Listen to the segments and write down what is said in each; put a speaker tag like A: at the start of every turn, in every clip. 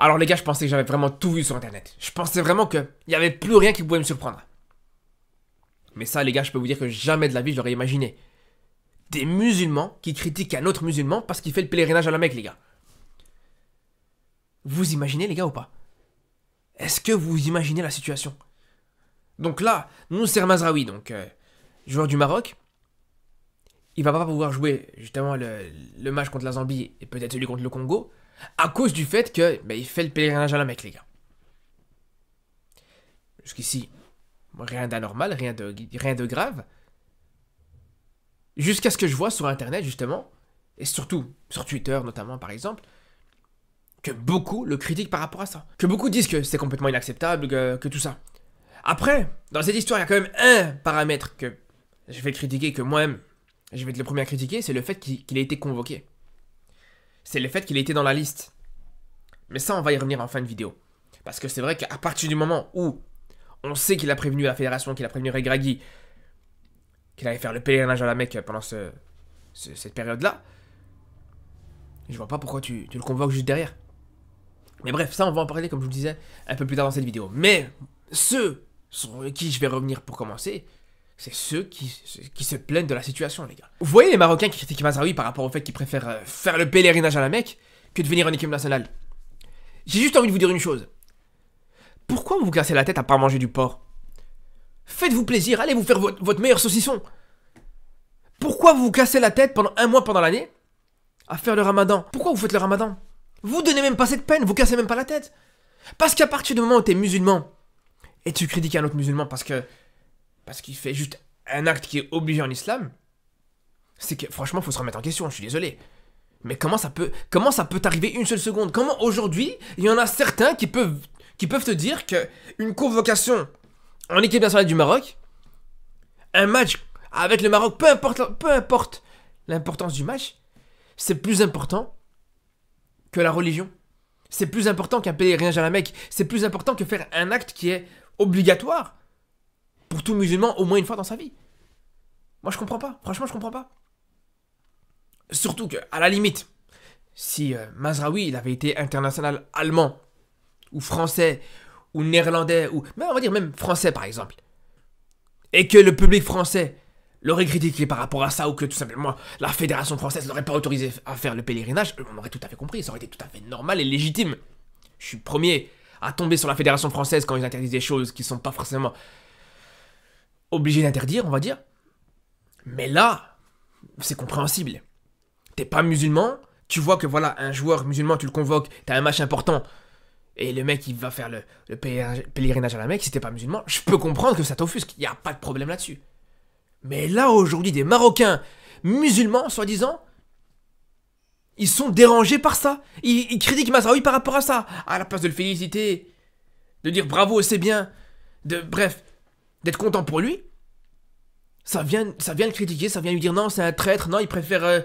A: Alors les gars, je pensais que j'avais vraiment tout vu sur internet. Je pensais vraiment qu'il n'y avait plus rien qui pouvait me surprendre. Mais ça les gars, je peux vous dire que jamais de la vie je l'aurais imaginé. Des musulmans qui critiquent un autre musulman parce qu'il fait le pèlerinage à la Mecque les gars. Vous imaginez les gars ou pas? Est-ce que vous imaginez la situation? Donc là, Noussair Mazraoui, donc joueur du Maroc, il va pas pouvoir jouer justement le match contre la Zambie et peut-être celui contre le Congo à cause du fait que il fait le pèlerinage à la Mecque les gars. Jusqu'ici, rien d'anormal, rien de grave. Jusqu'à ce que je vois sur internet justement, et surtout sur Twitter notamment par exemple, que beaucoup le critiquent par rapport à ça. Que beaucoup disent que c'est complètement inacceptable, que tout ça. Après, dans cette histoire, il y a quand même un paramètre que je vais critiquer, que moi-même, je vais être le premier à critiquer, c'est le fait qu'il ait été convoqué. C'est le fait qu'il ait été dans la liste. Mais ça, on va y revenir en fin de vidéo. Parce que c'est vrai qu'à partir du moment où on sait qu'il a prévenu la fédération, qu'il a prévenu Regragui, qu'il allait faire le pèlerinage à la Mecque pendant cette période-là, je vois pas pourquoi tu le convoques juste derrière. Mais bref, ça on va en parler comme je vous le disais un peu plus tard dans cette vidéo. Mais ceux sur qui je vais revenir pour commencer, c'est ceux qui se plaignent de la situation les gars. Vous voyez les Marocains qui critiquent Mazraoui par rapport au fait qu'ils préfèrent faire le pèlerinage à la Mecque que de venir en équipe nationale. J'ai juste envie de vous dire une chose. Pourquoi vous cassez la tête à pas manger du porc? Faites-vous plaisir, allez vous faire votre meilleur saucisson. Pourquoi vous vous cassez la tête pendant un mois pendant l'année à faire le ramadan? Pourquoi vous faites le ramadan? Vous donnez même pas cette peine, vous cassez même pas la tête. Parce qu'à partir du moment où t'es musulman et tu critiques un autre musulman parce qu'il fait juste un acte qui est obligé en islam, c'est que franchement faut se remettre en question, je suis désolé. Mais comment ça peut t'arriver une seule seconde? Comment aujourd'hui, il y en a certains qui peuvent te dire que une convocation en équipe nationale du Maroc, un match avec le Maroc, peu importe l'importance du match, c'est plus important que la religion. C'est plus important qu'un pèlerinage à la Mecque. C'est plus important que faire un acte qui est obligatoire pour tout musulman au moins une fois dans sa vie. Moi je comprends pas, franchement je comprends pas. Surtout que, à la limite, si Mazraoui il avait été international allemand, ou français, ou néerlandais, ou même on va dire même français par exemple, et que le public français l'aurait critiqué par rapport à ça, ou que tout simplement la fédération française l'aurait pas autorisé à faire le pèlerinage, on aurait tout à fait compris, ça aurait été tout à fait normal et légitime. Je suis le premier à tomber sur la fédération française quand ils interdisent des choses qui sont pas forcément obligés d'interdire, on va dire. Mais là, c'est compréhensible. T'es pas musulman, tu vois que voilà, un joueur musulman, tu le convoques, t'as un match important, et le mec il va faire le pèlerinage à la Mecque, si t'es pas musulman, je peux comprendre que ça t'offusque, y a pas de problème là-dessus. Mais là aujourd'hui, des Marocains musulmans, soi-disant, ils sont dérangés par ça. Ils critiquent Mazraoui par rapport à ça. À la place de le féliciter, de dire bravo, c'est bien, bref, d'être content pour lui, ça vient le critiquer, ça vient lui dire non, c'est un traître, non, il préfère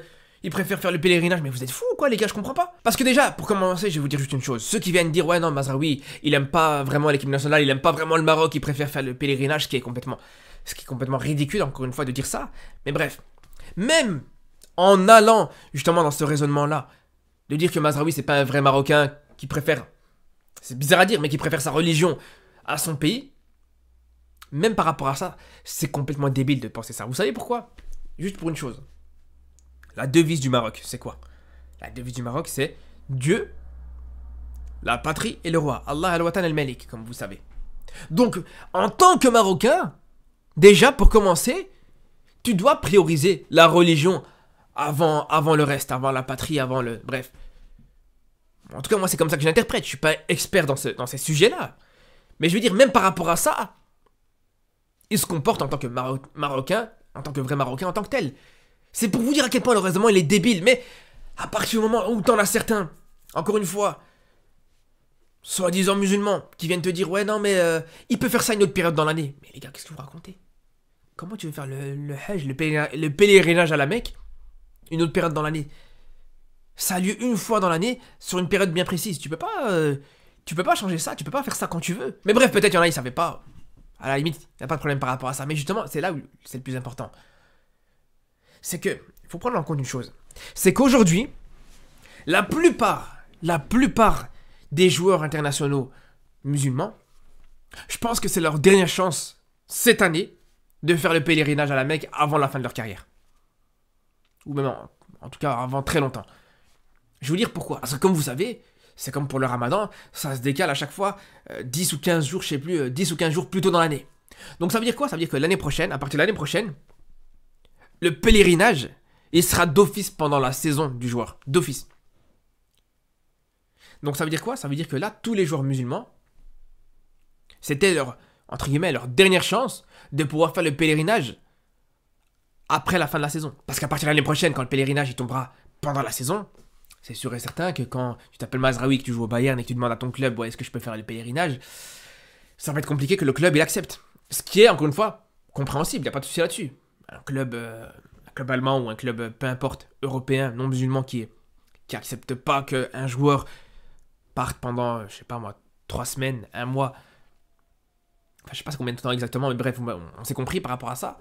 A: faire le pèlerinage. Mais vous êtes fous ou quoi les gars, je comprends pas. Parce que déjà, pour commencer, je vais vous dire juste une chose. Ceux qui viennent dire ouais non, Mazraoui, il aime pas vraiment l'équipe nationale, il aime pas vraiment le Maroc, il préfère faire le pèlerinage, ce qui est complètement ridicule encore une fois de dire ça. Mais bref, même en allant justement dans ce raisonnement-là, de dire que Mazraoui c'est pas un vrai Marocain qui préfère, c'est bizarre à dire, mais qui préfère sa religion à son pays, même par rapport à ça, c'est complètement débile de penser ça. Vous savez pourquoi? Juste pour une chose. La devise du Maroc, c'est quoi? La devise du Maroc, c'est Dieu, la patrie et le roi. Allah al-Watan al-Malik, comme vous savez. Donc, en tant que Marocain, déjà, pour commencer, tu dois prioriser la religion avant le reste, avant la patrie, avant le... Bref. En tout cas, moi, c'est comme ça que je l'interprète. Je suis pas expert dans ces sujets-là. Mais je veux dire, même par rapport à ça, il se comporte en tant que Marocain, en tant que vrai Marocain, en tant que tel. C'est pour vous dire à quel point le raisonnement, il est débile. Mais à partir du moment où t'en as certains, encore une fois, soi-disant musulmans, qui viennent te dire, ouais, non, mais il peut faire ça une autre période dans l'année. Mais les gars, qu'est-ce que vous racontez? Comment tu veux faire le Hajj, le pèlerinage à la Mecque, une autre période dans l'année? Ça a lieu une fois dans l'année, sur une période bien précise. Tu peux pas changer ça, tu peux pas faire ça quand tu veux. Mais bref, peut-être il y en a, ils savaient pas. À la limite, il n'y a pas de problème par rapport à ça. Mais justement, c'est là où c'est le plus important. C'est que, il faut prendre en compte une chose. C'est qu'aujourd'hui, la plupart des joueurs internationaux musulmans, je pense que c'est leur dernière chance cette année de faire le pèlerinage à la Mecque avant la fin de leur carrière. Ou même en tout cas avant très longtemps. Je vais vous dire pourquoi. Parce que comme vous savez, c'est comme pour le ramadan, ça se décale à chaque fois 10 ou 15 jours, je sais plus, 10 ou 15 jours plus tôt dans l'année. Donc ça veut dire quoi? Ça veut dire que l'année prochaine, à partir de l'année prochaine, le pèlerinage, il sera d'office pendant la saison du joueur. D'office. Donc ça veut dire quoi? Ça veut dire que là, tous les joueurs musulmans, c'était leur, entre guillemets, leur dernière chance de pouvoir faire le pèlerinage après la fin de la saison. Parce qu'à partir de l'année prochaine, quand le pèlerinage il tombera pendant la saison, c'est sûr et certain que quand tu t'appelles Mazraoui, que tu joues au Bayern et que tu demandes à ton club, ouais, est-ce que je peux faire le pèlerinage, ça va être compliqué que le club il accepte. Ce qui est, encore une fois, compréhensible, il n'y a pas de souci là-dessus. Un club allemand ou un club, peu importe, européen, non musulman qui accepte pas qu'un joueur parte pendant, je sais pas moi, 3 semaines, 1 mois, enfin je sais pas combien de temps exactement, mais bref, on s'est compris par rapport à ça.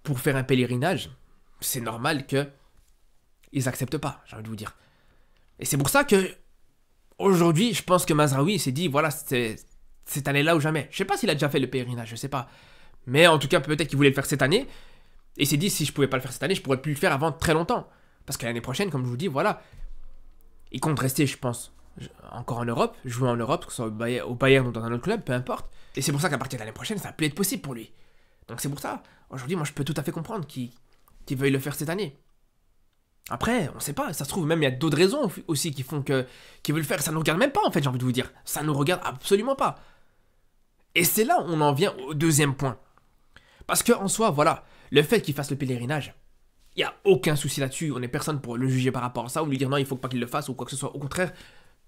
A: Pour faire un pèlerinage, c'est normal que ils acceptent pas, j'ai envie de vous dire. Et c'est pour ça que aujourd'hui, je pense que Mazraoui s'est dit, voilà, c'est cette année-là ou jamais. Je sais pas s'il a déjà fait le pèlerinage, je sais pas. Mais en tout cas, peut-être qu'il voulait le faire cette année. Et il s'est dit, si je pouvais pas le faire cette année, je pourrais plus le faire avant très longtemps. Parce que l'année prochaine, comme je vous dis, voilà, il compte rester, je pense, encore en Europe, jouer en Europe, que ce soit au Bayern ou dans un autre club, peu importe. Et c'est pour ça qu'à partir de l'année prochaine, ça va plus être possible pour lui. Donc c'est pour ça, aujourd'hui, moi je peux tout à fait comprendre qu'il veuille le faire cette année. Après, on sait pas, ça se trouve, même il y a d'autres raisons aussi qui font qu'il veut le faire. Ça nous regarde même pas, en fait, j'ai envie de vous dire. Ça nous regarde absolument pas. Et c'est là où on en vient au deuxième point. Parce qu'en soi, voilà, le fait qu'il fasse le pèlerinage, il n'y a aucun souci là-dessus. On n'est personne pour le juger par rapport à ça ou lui dire non, il faut pas qu'il le fasse ou quoi que ce soit. Au contraire,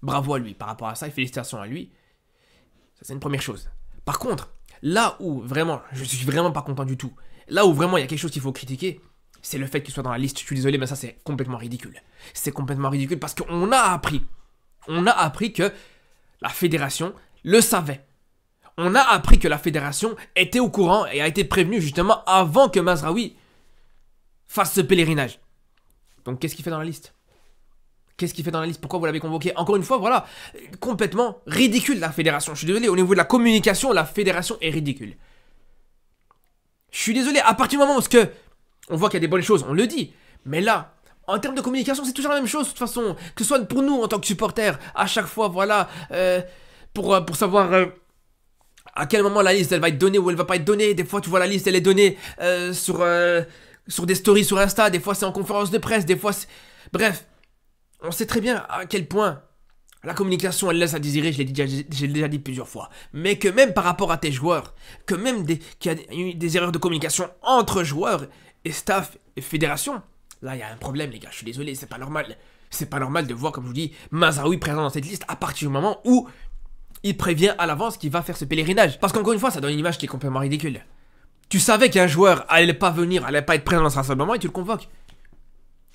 A: bravo à lui par rapport à ça et félicitations à lui. Ça, c'est une première chose. Par contre, là où vraiment, je suis vraiment pas content du tout, là où vraiment il y a quelque chose qu'il faut critiquer, c'est le fait qu'il soit dans la liste. Je suis désolé, mais ça c'est complètement ridicule. C'est complètement ridicule parce qu'on a appris que la fédération le savait. On a appris que la fédération était au courant et a été prévenue justement avant que Mazraoui fasse ce pèlerinage. Donc qu'est-ce qu'il fait dans la liste? Qu'est-ce qu'il fait dans la liste? Pourquoi vous l'avez convoqué? Encore une fois, voilà, complètement ridicule la fédération. Je suis désolé, au niveau de la communication, la fédération est ridicule. Je suis désolé, à partir du moment où on voit qu'il y a des bonnes choses, on le dit. Mais là, en termes de communication, c'est toujours la même chose de toute façon. Que ce soit pour nous en tant que supporters, à chaque fois, voilà, pour savoir à quel moment la liste elle va être donnée ou elle va pas être donnée. Des fois, tu vois la liste elle est donnée sur des stories sur Insta. Des fois, c'est en conférence de presse. Des fois, bref, on sait très bien à quel point la communication elle laisse à désirer. J'ai déjà dit plusieurs fois. Mais que même par rapport à tes joueurs, que même qu'il y a eu des erreurs de communication entre joueurs et staff et fédération, là il y a un problème les gars. Je suis désolé, c'est pas normal. C'est pas normal de voir, comme je vous dis, Mazraoui présent dans cette liste à partir du moment où il prévient à l'avance qu'il va faire ce pèlerinage. Parce qu'encore une fois, ça donne une image qui est complètement ridicule. Tu savais qu'un joueur allait pas venir, allait pas être présent dans ce rassemblement et tu le convoques.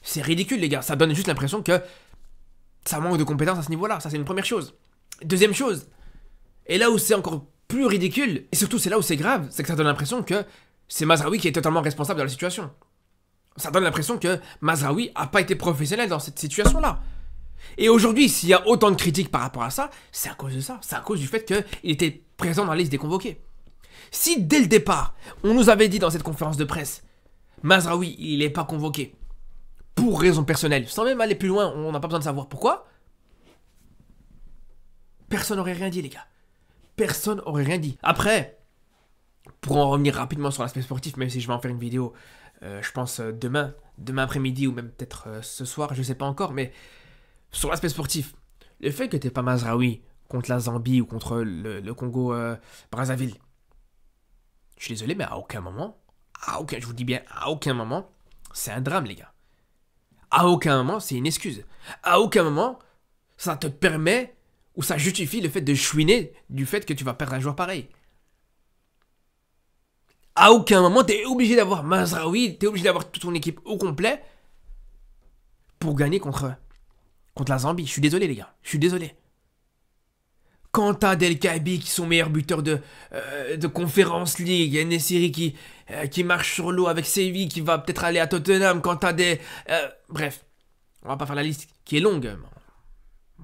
A: C'est ridicule les gars, ça donne juste l'impression que ça manque de compétences à ce niveau-là. Ça c'est une première chose. Deuxième chose, et là où c'est encore plus ridicule, et surtout c'est là où c'est grave, c'est que ça donne l'impression que c'est Mazraoui qui est totalement responsable de la situation. Ça donne l'impression que Mazraoui a pas été professionnel dans cette situation-là. Et aujourd'hui, s'il y a autant de critiques par rapport à ça, c'est à cause de ça. C'est à cause du fait qu'il était présent dans la liste des convoqués. Si dès le départ, on nous avait dit dans cette conférence de presse, Mazraoui, il n'est pas convoqué, pour raison personnelle, sans même aller plus loin, on n'a pas besoin de savoir pourquoi, personne n'aurait rien dit les gars. Personne n'aurait rien dit. Après, pour en revenir rapidement sur l'aspect sportif, même si je vais en faire une vidéo, je pense demain après-midi ou même peut-être ce soir, je sais pas encore, mais sur l'aspect sportif, le fait que t'aies pas Mazraoui contre la Zambie ou contre le Congo Brazzaville, je suis désolé, mais à aucun moment, je vous dis bien, à aucun moment, c'est un drame les gars. À aucun moment, c'est une excuse. À aucun moment, ça te permet ou ça justifie le fait de chouiner du fait que tu vas perdre un joueur pareil. À aucun moment, t'es obligé d'avoir Mazraoui, t'es obligé d'avoir toute ton équipe au complet pour gagner contre la Zambie. Je suis désolé les gars, je suis désolé. Quand t'as Del Kaibi qui sont meilleurs buteurs de Conference League, Nesiri qui marche sur l'eau avec Séville, qui va peut-être aller à Tottenham, quand t'as des... bref, on va pas faire la liste qui est longue.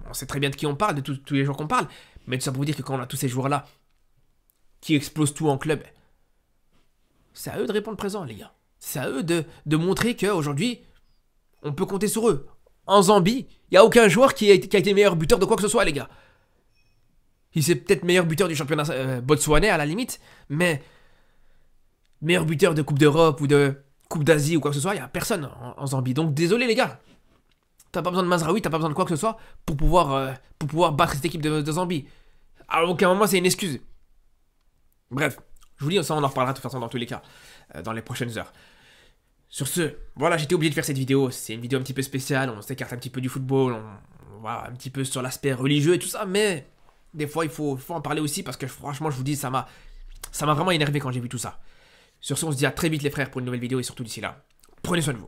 A: On sait très bien de qui on parle, de tous les joueurs qu'on parle, mais tout ça pour vous dire que quand on a tous ces joueurs-là qui explosent tout en club, c'est à eux de répondre présent, les gars. C'est à eux de montrer qu'aujourd'hui, on peut compter sur eux. En Zambie, il n'y a aucun joueur qui a été meilleur buteur de quoi que ce soit, les gars. Il est peut-être meilleur buteur du championnat botswanais à la limite, mais meilleur buteur de Coupe d'Europe ou de Coupe d'Asie ou quoi que ce soit, il n'y a personne en Zambie. Donc désolé, les gars. T'as pas besoin de Mazraoui, t'as pas besoin de quoi que ce soit pour pouvoir battre cette équipe de Zambie. À aucun moment, c'est une excuse. Bref, je vous dis, ça on en reparlera de toute façon dans tous les cas, dans les prochaines heures. Sur ce, voilà, j'étais obligé de faire cette vidéo. C'est une vidéo un petit peu spéciale, on s'écarte un petit peu du football, on va un petit peu sur l'aspect religieux et tout ça, mais des fois il faut en parler aussi parce que franchement, je vous dis, ça m'a vraiment énervé quand j'ai vu tout ça. Sur ce, on se dit à très vite les frères pour une nouvelle vidéo et surtout d'ici là, prenez soin de vous.